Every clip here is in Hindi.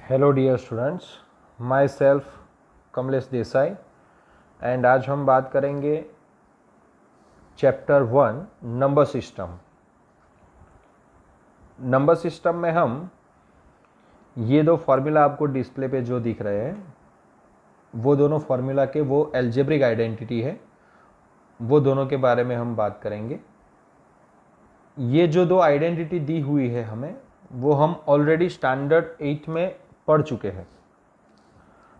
Hello dear students, my self Kamlesh Desai and आज हम बात करेंगे chapter 1 number system. Number system में हम ये दो फार्मूला आपको डिस्प्ले पे जो दिख रहे हैं वो दोनों फार्मूला के वो एल्जेब्रिक आइडेंटिटी है, वो दोनों के बारे में हम बात करेंगे। ये जो दो आइडेंटिटी दी हुई है हमें, वो हम ऑलरेडी स्टैंडर्ड 8 में पढ़ चुके हैं।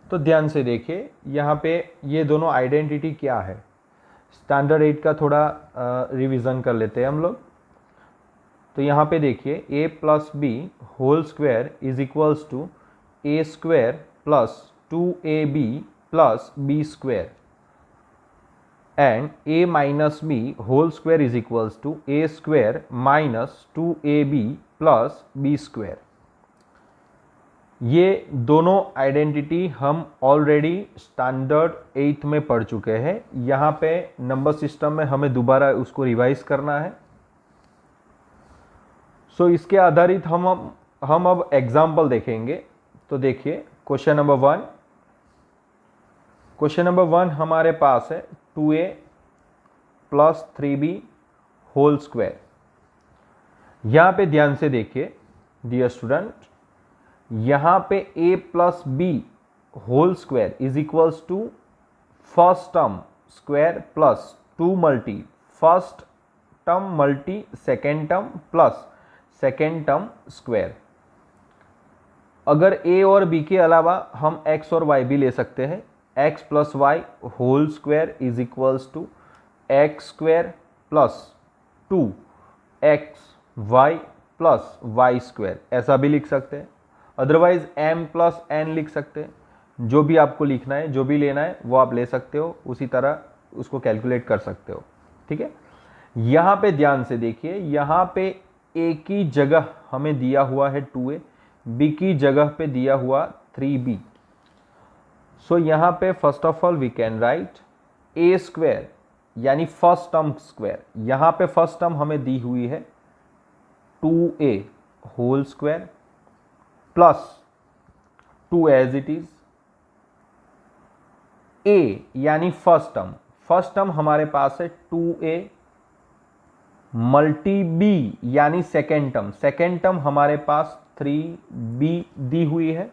तो ध्यान से देखिए, यहाँ पे ये दोनों आइडेंटिटी क्या है। स्टैंडर्ड 8 का थोड़ा रिवीजन कर लेते हैं हम लोग। तो यहाँ पे देखिए, a plus B whole square is equals to A square plus 2ab plus B square and a minus B whole square is equals to A square minus 2ab plus B square. ये दोनों आइडेंटिटी हम ऑलरेडी स्टैंडर्ड 8 में पढ़ चुके हैं। यहाँ पे नंबर सिस्टम में हमें दोबारा उसको रिवाइज करना है। सो इसके आधारित हम अब एग्जाम्पल देखेंगे। तो देखिए, क्वेश्चन नंबर वन हमारे पास है 2a plus 3b whole square. यहाँ पे ध्यान से देखिए डियर स्टूडेंट, यहाँ पे a plus B whole square is equals to first term square plus 2 multi first term multi second term plus second term square. अगर a और b के अलावा हम x और y भी ले सकते हैं। x plus Y whole square is equals to X square plus 2xy plus Y square, ऐसा भी लिख सकते हैं। अदरवाइज m प्लस n लिख सकते हैं। जो भी आपको लिखना है, जो भी लेना है वो आप ले सकते हो, उसी तरह उसको कैलकुलेट कर सकते हो। ठीक है, यहाँ पे ध्यान से देखिए, यहाँ पे a की जगह हमें दिया हुआ है 2a, b की जगह पे दिया हुआ 3b। सो यहाँ पे first of all we can write a square यानी फर्स्ट टर्म स्क्वायर। यहाँ पे फर्स्ट टर्म हमें दी हुई है 2a whole square plus 2 as it is a यानी फर्स्ट टर्म हमारे पास है 2a मल्टी b यानी सेकेंड टर्म हमारे पास 3b दी हुई है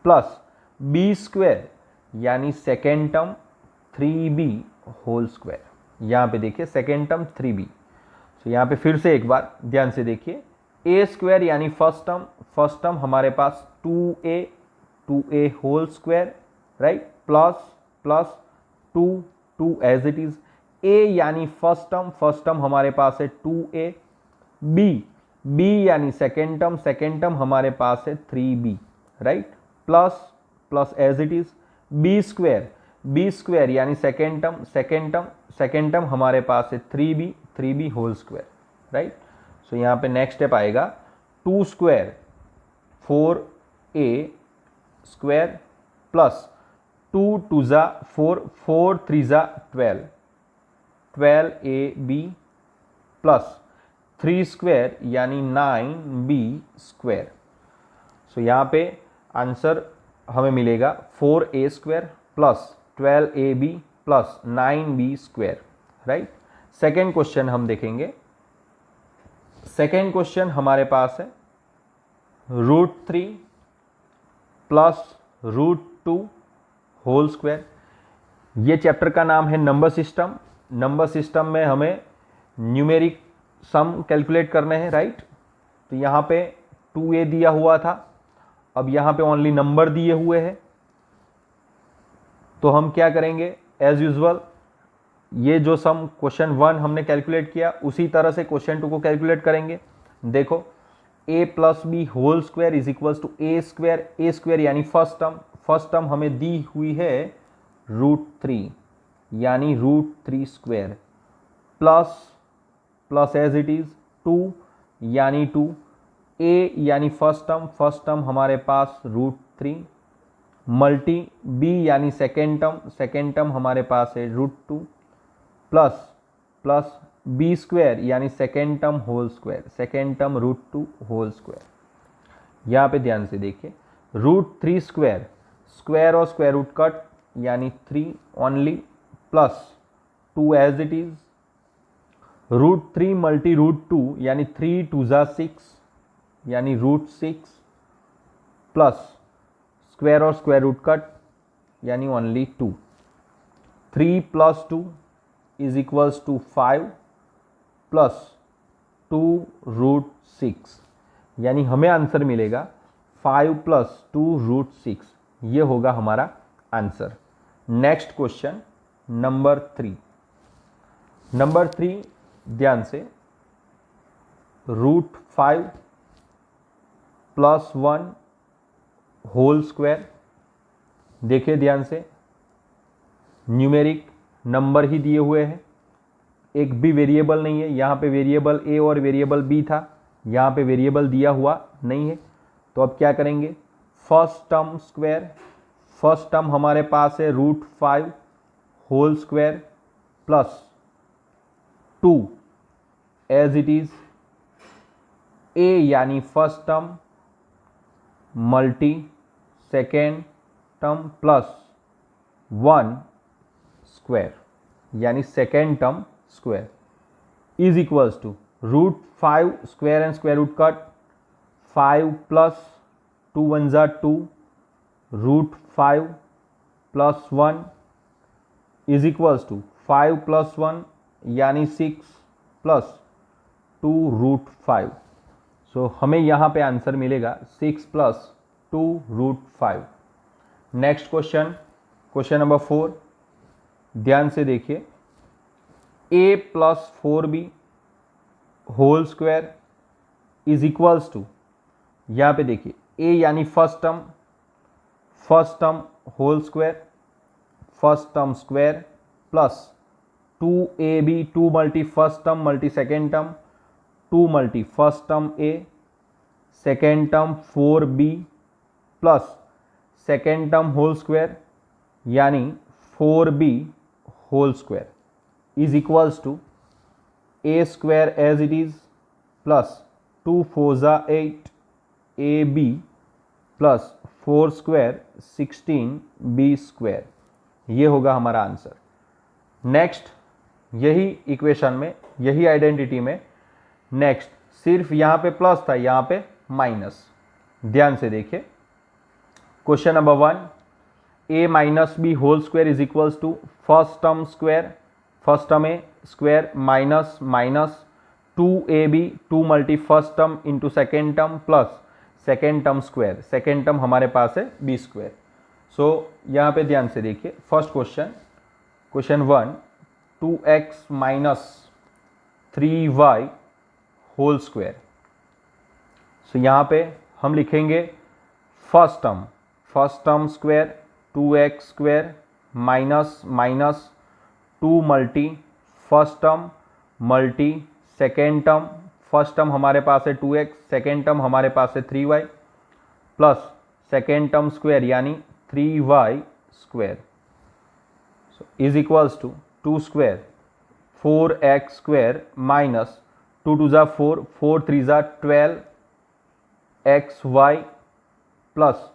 प्लस b स्क्वायर यानी second term 3b whole square. यहां पे देखिए सेकेंड टर्म 3b। तो यहां पे फिर से एक बार ध्यान से देखिए, a स्क्वायर यानी फर्स्ट टर्म हमारे पास 2a whole square right plus 2 as it is. a यानी फर्स्ट टर्म हमारे पास है 2a, b यानी सेकेंड टर्म हमारे पास है 3b right plus as it is. b square यानी सेकेंड टर्म हमारे पास है 3b होल स्क्वायर राइट। सो यहाँ पे नेक्स्ट स्टेप आएगा 2 स्क्वायर 4a स्क्वायर प्लस 2 2 जा 4 3 जा 12ab प्लस 3 स्क्वायर यानी 9b स्क्वायर। सो यहाँ पे आंसर हमें मिलेगा 4a square plus 12ab plus 9b square right. Second question हम देखेंगे। सेकेंड क्वेश्चन हमारे पास है √3 प्लस √2 होल स्क्वायर। ये चैप्टर का नाम है नंबर सिस्टम। नंबर सिस्टम में हमें न्यूमेरिक सम कैलकुलेट करने हैं राइट। तो यहाँ पे 2a दिया हुआ था, अब यहाँ पे ओनली नंबर दिए हुए हैं। तो हम क्या करेंगे, एज यूजुअल ये जो सम क्वेश्चन 1 हमने कैलकुलेट किया उसी तरह से क्वेश्चन 2 को कैलकुलेट करेंगे। देखो, a plus B whole square is equals to a square यानी फर्स्ट टर्म हमें दी हुई है √3 यानी √3 square plus as it is 2 यानी 2, a यानी फर्स्ट टर्म हमारे पास √3 मल्टी b यानी सेकेंड टर्म हमारे पास है √2 प्लस b स्क्वायर यानी सेकेंड टर्म √2 होल स्क्वायर। यहाँ पे ध्यान से देखिए, रूट 3 स्क्वायर, स्क्वायर और स्क्वायर रूट कट यानी 3 only, plus 2 as it is, root 3 multi root 2 यानी 3 2 ज़ा 6 यानी रूट 6, प्लस स्क्वायर और स्क्वायर रूट कट यानी only 2। 3 plus 2 is equals to 5 plus 2 root 6, यानी हमें आंसर मिलेगा 5 प्लस 2 रूट 6। ये होगा हमारा answer. Next question number 3। Number 3 ध्यान से, रूट 5 प्लस 1 होल स्क्वायर। देखिए ध्यान से, न्यूमेरिक नंबर ही दिए हुए हैं, एक भी वेरिएबल नहीं है। यहाँ पे वेरिएबल ए और वेरिएबल बी था, यहाँ पे वेरिएबल दिया हुआ नहीं है। तो अब क्या करेंगे, first term square, first term हमारे पास है root 5 whole square plus 2 as it is, a यानी first term multi second term plus 1 square यानी second term square is equals to root 5 square and square root cut, 5 plus 2 1 ज़ा 2 root 5 plus 1 is equals to 5 plus 1 यानी 6 प्लस 2 रूट 5। सो हमें यहाँ पे आंसर मिलेगा 6 plus 2 root 5। Next question, question number 4। ध्यान से देखिए, a plus 4b whole square is equals to, यहाँ पे देखिए a यानी first term whole square, first term square plus 2ab, 2 multi first term multi second term, 2 multi first term a, second term 4b plus second term whole square यानी 4b whole square is equals to a square as it is plus 2 4 ज़ा 8 ab plus 4 square 16b square. ये होगा हमारा आंसर। नेक्स्ट, यही इक्वेशन में, यही आइडेंटिटी में नेक्स्ट सिर्फ यहाँ पे प्लस था, यहाँ पे माइनस। ध्यान से देखिए, question number 1, a minus B whole square is equals to first term square, first term A square minus minus 2ab, 2 multi first term into second term plus second term square, second term हमारे पास है b स्क्वायर। सो यहाँ पे ध्यान से देखिए, first question, question 1, 2x minus 3y whole square. So यहाँ पे हम लिखेंगे first term square 2x square minus minus 2 multi first term multi second term, first term हमारे पास है 2x, सेकेंड टर्म हमारे पास है 3y plus second term square यानी 3y square is equals to 2 square 4x square minus 2 2 ज़ा 4, 4 3 ज़ा 12 xy प्लस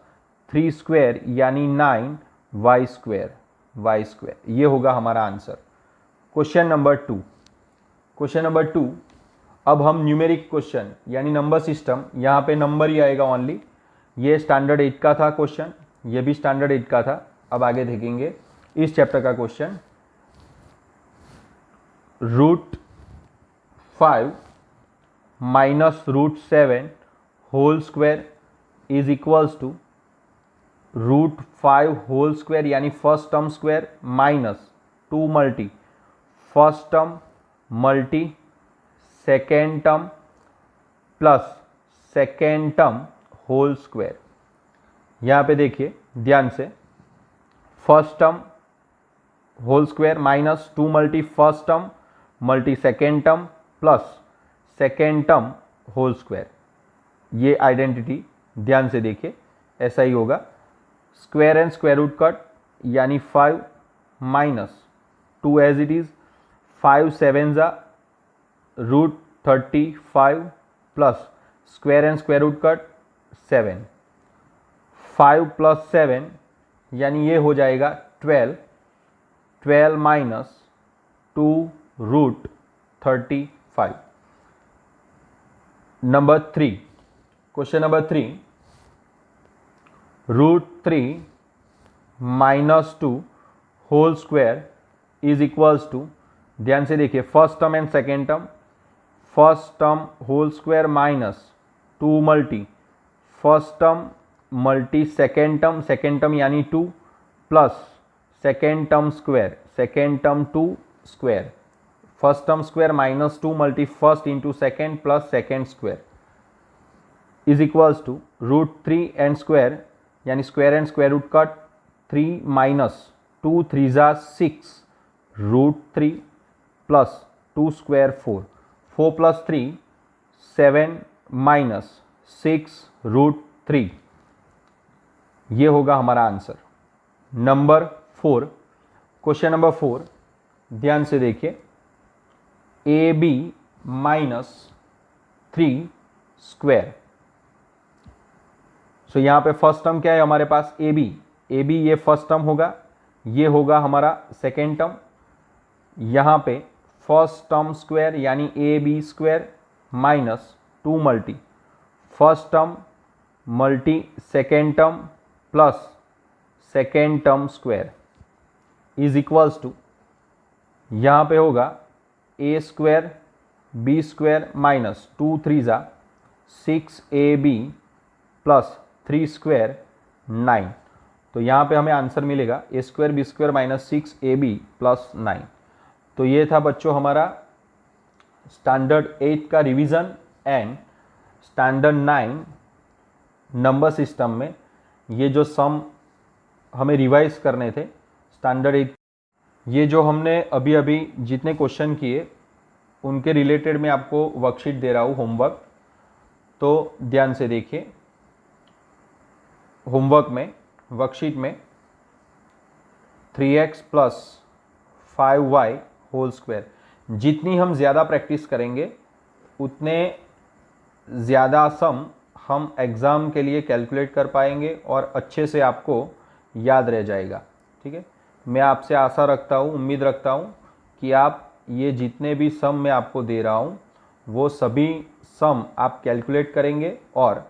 3 स्क्वायर यानी 9y स्क्वायर। ये होगा हमारा answer. Question number 2, question number 2, अब हम न्यूमेरिक क्वेश्चन यानी नंबर सिस्टम, यहाँ पे नंबर ही आएगा ओनली। ये स्टैंडर्ड 8 का था क्वेश्चन, ये भी स्टैंडर्ड 8 का था। अब आगे देखेंगे इस चैप्टर का question, root 5 minus root 7 whole square is equals to root 5 whole square यानी first term square minus 2 multi first term multi second term plus second term whole square. यहाँ पे देखिए ध्यान से, first term whole square minus 2 multi first term multi second term plus second term whole square. ये आइडेंटिटी ध्यान से देखिए, ऐसा ही होगा। Square and square root cut यानी 5 माइनस 2 एज इट इज, 5 7 ज़ा root 35 plus square and square root cut 7, 5 plus 7 यानी ये हो जाएगा 12, 12 minus 2 root 35। Number 3, question number 3, root 3 minus 2 whole square is equals to, ध्यान से देखिए first term and second term, first term whole square minus 2 multi first term multi second term यानी 2 plus second term square, second term 2 square, first term square minus 2 multi first into second plus second square is equals to root 3 and square यानी square and square root cut, 3 minus 2 3 जा 6 root 3 plus 2 square 4, 4 plus 3 7 minus 6 root 3, ये होगा हमारा आंसर। नंबर 4, क्वेश्चन नंबर 4, ध्यान से देखिए A B minus 3 square. So यहाँ पे फर्स्ट टर्म क्या है हमारे पास, ए बी ये फर्स्ट टर्म होगा, ये होगा हमारा सेकेंड टर्म, यहाँ पे फर्स्ट टर्म स्क्वायर यानी A B square minus 2 multi first term multi second term plus second term square is equals to, यहाँ पे होगा A square B square minus 2 3 जा 6ab प्लस 3 स्क्वायर 9। तो यहाँ पे हमें आंसर मिलेगा a square B square minus 6ab plus 9। तो ये था बच्चों हमारा स्टैंडर्ड 8 का revision and standard 9 number system में ये जो सम हमें रिवाइज करने थे स्टैंडर्ड 8, ये जो हमने अभी अभी जितने क्वेश्चन किए उनके रिलेटेड मैं आपको वर्कशीट दे रहा हूँ होमवर्क, तो ध्यान से देखिए। होमवर्क में वर्कशीट में 3x plus 5y whole square, जितनी हम ज़्यादा प्रैक्टिस करेंगे उतने ज़्यादा सम हम एग्ज़ाम के लिए कैलकुलेट कर पाएंगे और अच्छे से आपको याद रह जाएगा। ठीक है, मैं आपसे आशा रखता हूँ, उम्मीद रखता हूँ कि आप ये जितने भी सम मैं आपको दे रहा हूँ वो सभी सम आप कैलकुलेट करेंगे और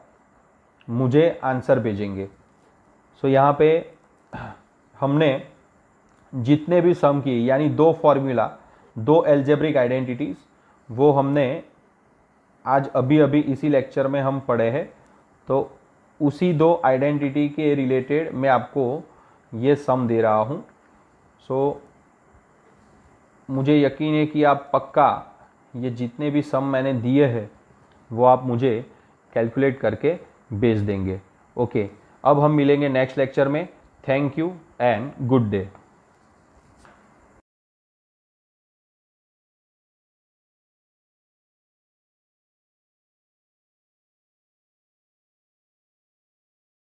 मुझे आंसर भेजेंगे। सो यहाँ पे हमने जितने भी सम किए यानी 2 फॉर्मूला 2 एल्जेब्रिक आइडेंटिटीज़ वो हमने आज अभी अभी इसी लेक्चर में हम पढ़े हैं। तो उसी 2 आइडेंटिटी के रिलेटेड मैं आपको ये सम दे रहा हूँ। सो मुझे यकीन है कि आप पक्का ये जितने भी सम मैंने दिए हैं वो आप मुझे कैलकुलेट करके भेज देंगे। ओके, अब हम मिलेंगे नेक्स्ट लेक्चर में। Thank you and good day.